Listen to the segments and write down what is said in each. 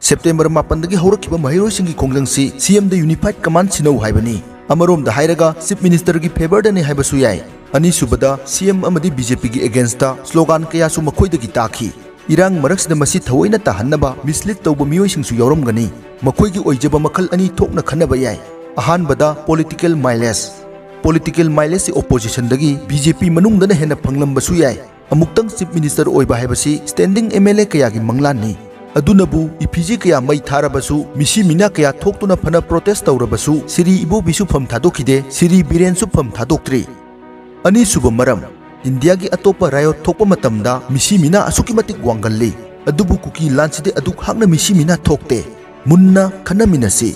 September 8 hौरखिबा महैरोइसिंगी खोंगलंगसी CM द यूनिफाइड कमांड सिनौ हाइबनी अमरोम द हाइरगा चीफ मिनिस्टर की फेवर दने हाइबसु याय अनिसुबदा CM अमदी BJP की अगेंस्ट स्लोगान कयासु मखोइदगी ताखी इरांग मरक्सद मसी थवैना ताहन्नबा मिसलीड तौब मियोइसिंगसु यावरमगनी मखोइगी ओइजबा मखल अनि थोकना खन्नबा याय अहानबदा पॉलिटिकल माइलेज से ओपोजिशन दगी BJP मनुंगदना हेना फंगलंबसु याय अमुक्तंग चीफ मिनिस्टर ओइबा हाइबसी स्टैंडिंग MLA कयागी मंगलानी अदुनबु इफिजी कया मई थारबसु मिसी मिना कया थोक्तुना फना प्रोटेस्ट तौरबसु सिरी इबो बिसु फम थादोखिदे सिरी बिरेनसु फम थादोक्त्री अनिसुब मरम इंडिया की अतोप रायो थोप मतमदा मिसी मिना असुकी मतिक वांगल्ली अदुबु कुकी लांचदे अदुक हाकना मिसी मिना थोक्ते मुन्ना खनमिनसी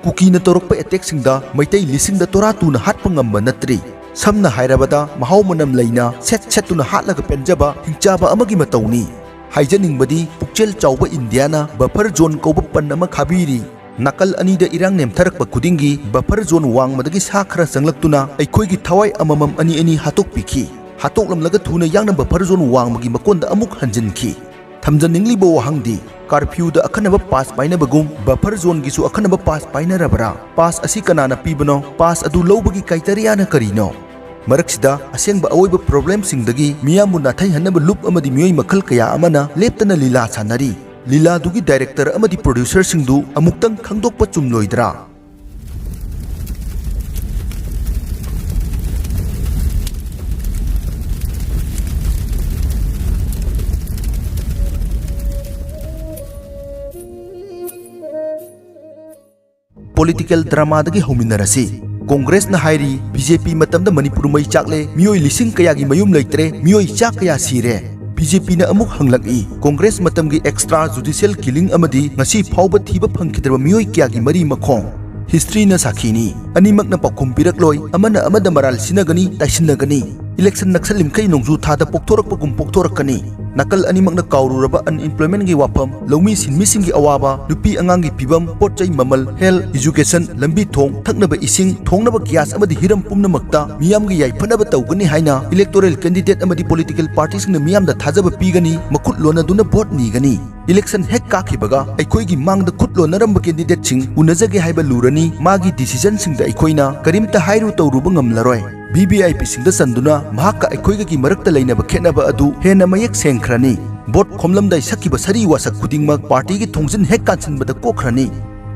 कुकी न तोरकप अटैक सिंगदा मैतै लिसिंगदा तोरा तुना हाटप ngamba नत्री समना हाइरबदा महाव मनम लैना सेट हाटलगा पेंजबा हिंचाबा अमगी मतौनी हाइजनिंगबदी पुक्चेल चाउबा इंडियाना बफर जोन कौब पन्नम खाबीरी नाकल अनीद इरांग नेमथरकप खुदिंगी बफर जोन वांगमदगी सा खरा संगलक्तुना अखोइगी थवाई अममम अनि हातोकपिखी हातोकलमलगा थुना यांगना बफर जोन वांगमगी मकोंदा अमुक हंजिनखी थमजनिंगलिबो वहांगदी कर्फ्यूद अखनब पास पाइनबगुम बफर जोन गिसु अखनब पास पाइनरबरा पास असी कनाना पीबनो पास अदु लौबगी क्राइटेरियाना करिनो मरक्सिदा असेंग अवोइब प्रॉब्लम सिंगदगी मियामु नाथै हन्नब लुप अमदी मियोइ मखल कया अमना लेप्तना लीला सानरी लीला दुगी डायरेक्टर अमदी प्रोड्यूसर सिंगदु अमुक्तंग खंगदोकप चुमलोइद्रा पॉलिटिकल ड्रामा दगी होमिनरसी कांग्रेस न हाइरी BJP मतमद मणिपुर मई चाकले मियोई लिसिंग कयागी मयुम लेत्रे मियोई चाक कया सिरे BJP न अमुक हंगलगी कांग्रेस मतमगी एक्स्ट्रा जुडिशियल किलिंग अमदी ngasi फाउब थीब फंखिद्रब मियोई कयागी मरी मखों हिस्ट्री न साखीनी अनिमक न पखुम पिरकलोय अमन अमद मराल सिनगनी ताइसिनगनी इलेक्शन नक्सल लिमखै नोंजु थादा पोक्थोरकपगुम पोक्थोरकनी नकल अनिमक न काउरुरबा अनएम्प्लॉयमेंट की वाफम लौमी सिनमिसिंग की अवाबा नुपी अंगांग की पिबम पोटचै ममल हेल्थ एजुकेशन लंबी थोंग थकनब इसिंग थोंगनब ग्यास अमदी हिरम पुमनमक्ता मियाम की याइफनब तौगनी हाइना इलेक्टोरल कैंडिडेट अमदी पॉलिटिकल पार्टीज न मियाम द थाजब पीगनी मखुट लोनदुना वोट नीगनी इलेक्शन हेक काखिबगा अखोइगी मांग द खुट लोनरम कैंडिडेट सिंग उनजगे हाइबा लुरनी मागी डिसीजन सिंग द अखोइना करीमता हाइरु तौरुब ngमलरोय VVIP सिंग द संदुना महाका अखोइगी मरक्ता लैनब खेनब अदु हेना मयक सेंखरनी बोट खोमलमदाई सकिब सरी वासक खुदिंगमक पार्टी की थोंजिन हेक कांचनबद कोखरनी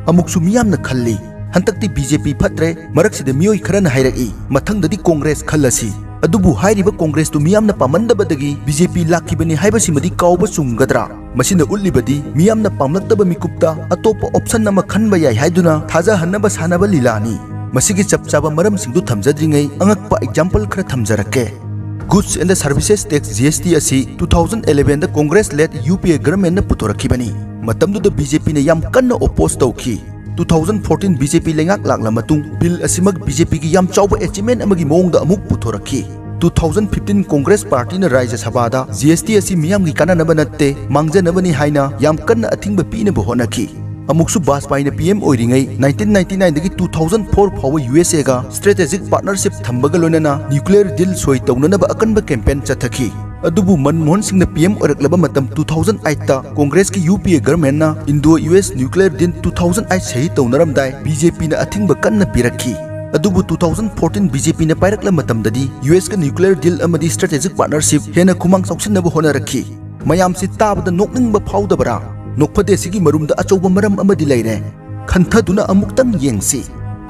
अमुकसु मियामना खल्ली हंतक्ति BJP फत्रे मरक्सिद मियोई खरन हाइरई मथंगददी कांग्रेस खल्लसी अदुबु हाइरिबा कांग्रेस तु मियामना पामंदबदगी BJP लाखिबनी हाइबसिमदी काउब चुंगदरा मसिन उल्लिबदी मियामना पामलक्तब मिकुप्ता अतोप ऑप्शन नम खनबा याय हाइदुना थाजा हन्नबा सानबा लीलानी मसिगी चपचाबा मरम सिंगदु थमजद्रिङै अंगकपा एग्जांपल खर थमजरके goods and services tax GST असी 2011 द कांग्रेस लेड UPA गवर्नमेंट न पुथोरखिबनी मतमदुद BJP ने याम कन्न ओपोज तौखी 2014 BJP लेंगाक लागला मतुंग बिल असिमक BJP की याम चाउबा अचीवमेंट अमगी मोंगदा अमुक पुथोरखी 2015 कांग्रेस पार्टी न राज्य सभादा GST असी मियाम की काननब नत्ते मांगजनबनी हाइना याम कन्न अथिंग पीनब होनखी अमुकसु बाजपाईन PM ओइरिङै 1999 दगी 2004 फाव USA गा स्ट्रेटेजिक पार्टनरशिप थंबगा लोनना न्यूक्लियर डील सोई तौननब अकनब कैंपेन चथखी अदुबु मनमोहन सिंह न PM ओरकलब मतम 2008 ता कांग्रेस की UPA गवर्नमेंट ना इंडो US न्यूक्लियर डील 2008 सही तौनरमदाय BJP न अथिंग कन्न पिरखी अदुबु 2014 BJP न पायरकला मतमददी US का न्यूक्लियर डील अमदी स्ट्रेटेजिक पार्टनरशिप हेना खुमांग सौसिनब होनरखी मयामसि ताबद नोकनिंग फाउदबरा नोकफदे सिगी मरुमद अचौब मरम अमदी लैरे खंथदुना अमुक्तंग येंगसी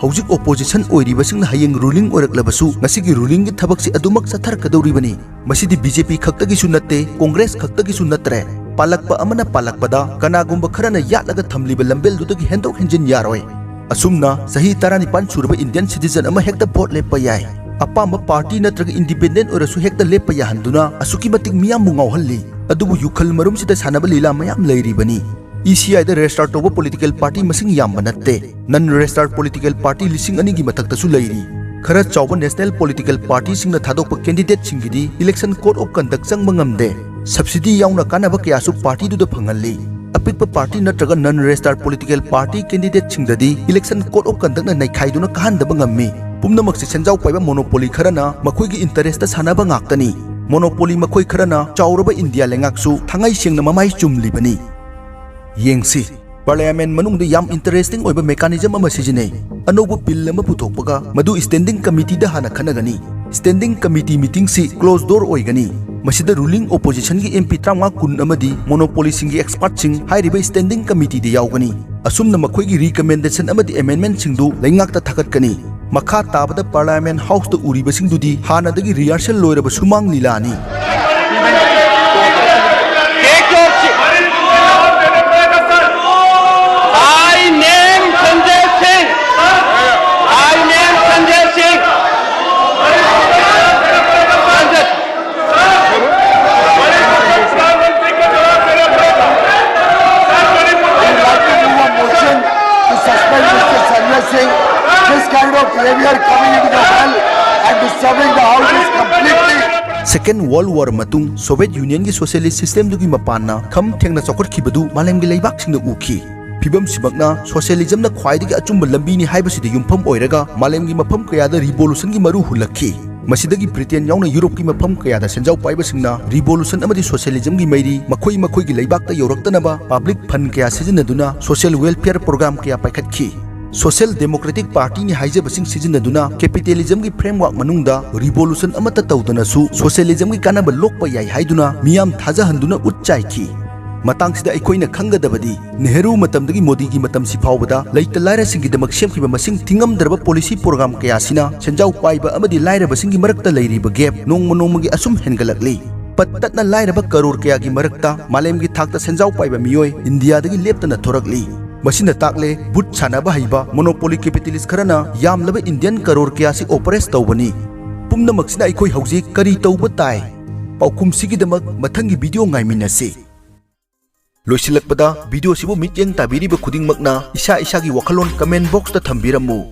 हौजिक ओपोजिशन ओइरिबसिंग हयेंग रूलिंग ओरकलबसु ngasiगी रूलिंग की थबकसी अदुमक सथरकदौरिबनी मसिदी BJP खक्तगिसु नत्ते कांग्रेस खक्तगिसु नत्रे पालकपा अमना पालकपदा कनागुंब खरना यातलगा थमलिब लंबेलदुदगी हेंदोक हेंजिन यारोय असुमना सही 19 सुरब इंडियन सिटीजन अमा हेक्ता वोट लेपा याय अपाम पार्टी नत्रग इंडिपेंडेंट ओरसु हेक्ता लेपा याहंदुना असुकी मतिक मियाम मुंगावहल्ली अदुबु युखल मरुम सिदा सानब लीला मयाम लैरिबनी ECI द रेजिस्टर तौब पॉलिटिकल पार्टी मसिंग याम नत्ते नन रेजिस्टर पॉलिटिकल पार्टी लिसिंग अनिगी मथक्तसु लैरी खरा चाउब नेशनल पॉलिटिकल पार्टी सिंगना थादोक कैंडिडेट सिंगिदी इलेक्शन कोड ऑफ कंडक्ट चंग मंगमदे सब्सिडी याउना कानब कयासु पार्टी दुद फंगल्ली अपिक पार्टी नत्रग नन रेजिस्टर पॉलिटिकल पार्टी कैंडिडेट सिंगददी इलेक्शन कोड ऑफ कंडक्ट न नैखाइदुना काहनदब ngami पुमनमक सेंजाउ पाइबा मोनोपोली खरना मखोइगी इंटरेस्ट सानब ngakतनी मोनोपोली मखोइ खरना चाउरब इंडिया लेंगाकसु थांगाई सेंगना ममाई चुमलिबनी येंगसी पार्लियामेंट मनुंगदे याम इंटरेस्टिंग ओइबा मेकानिज्म अमा सिजिने अनोबो बिल अमा पुथोकपगा मदु स्टैंडिंग कमिटी दा हाना खनगनी स्टैंडिंग कमिटी मीटिंग सी क्लोज डोर ओइगनी मसिदा रूलिंग ओपोजिशन की एमपी 35 अमदी मोनोपोली सिंगी एक्सपर्ट सिंग हाइरिबा स्टैंडिंग कमिटी दे यावगनी असुमना मखोइगी रिकमेंडेशन अमदी अमेंडमेंट सिंगदु लेंगाकता थकटकनी मखा ताबदा पार्लियामेंट हाउस द उरिबा सिंगदुदी हानादगी रिहर्सल लोइरबा सुमांग लीलानी This kind of behavior coming into the hall and disturbing the house is completely. Second World War matung Soviet Union की socialist system दुगी मपाना खम थेंगना चौकटखिबदु मालेमगी लैबाकसिंगना उखि फिबम सिमकना socialism ना ख्वाइदगी अचुंबा लंबीनी हाइबसिदे युमफम ओइरगा मालेमगी मफम कयादा रिवोल्यूशन की मरु हुलखि मसिदगी ब्रिटेन यावना यूरोप की मफम कयादा सेंजाव पाइबसिंगना रिवोल्यूशन अमदी socialism की मैरी मखोई मखोई की लैबाकता यौरक्तनबा पब्लिक फंड कया सिजनदुना social welfare program कया पाइखतखि social democratic party ने हाइजबसिंग सिजनदुना कैपिटलिज्म की फ्रेमवर्क मनुंगदा रिवोल्यूशन अमता तौदनसु सोशलिज्म की कानब लोकपा याई हाइदुना मियाम थाजहंदुना उच्चाइखि मतांगसिदा अखोइना खंगदबदी नेहरू मतमदगी मोदी की मतम सिफावबदा लैत लाइरासिंगीदमक सेमखिबा मसिंग थिंगमदरबा पॉलिसी प्रोग्राम कयासिना सेंजाव पाइबा अमदी लाइराबसिंगी मरक्ता लैरिबा गैप नोंमनोंमगी असुम हेनगलकली पत्ततना लाइराबा करोड़ कया की मरक्ता मालेमगी थाकता सेंजाव पाइबा मियोय इंडियादगी लेप्तना थोरकली मसिना ताकले बुट सानाबा हइबा मोनोपोली कैपिटलिस्ट खरना यामलबा इंडियन करोड़ कयासी ऑपरेट तौबनी पुमनमक्सिना अखोइ हौजिक करी तौबा ताइ पाउकुमसिगिदमक मथंगी वीडियो गाइमिनसे लोइसिलकपदा वीडियो सिबु मित्येंग ताबिरिबा खुदिंगमकना इसा इसागी वखलोन कमेंट बॉक्स ता थंबिरमु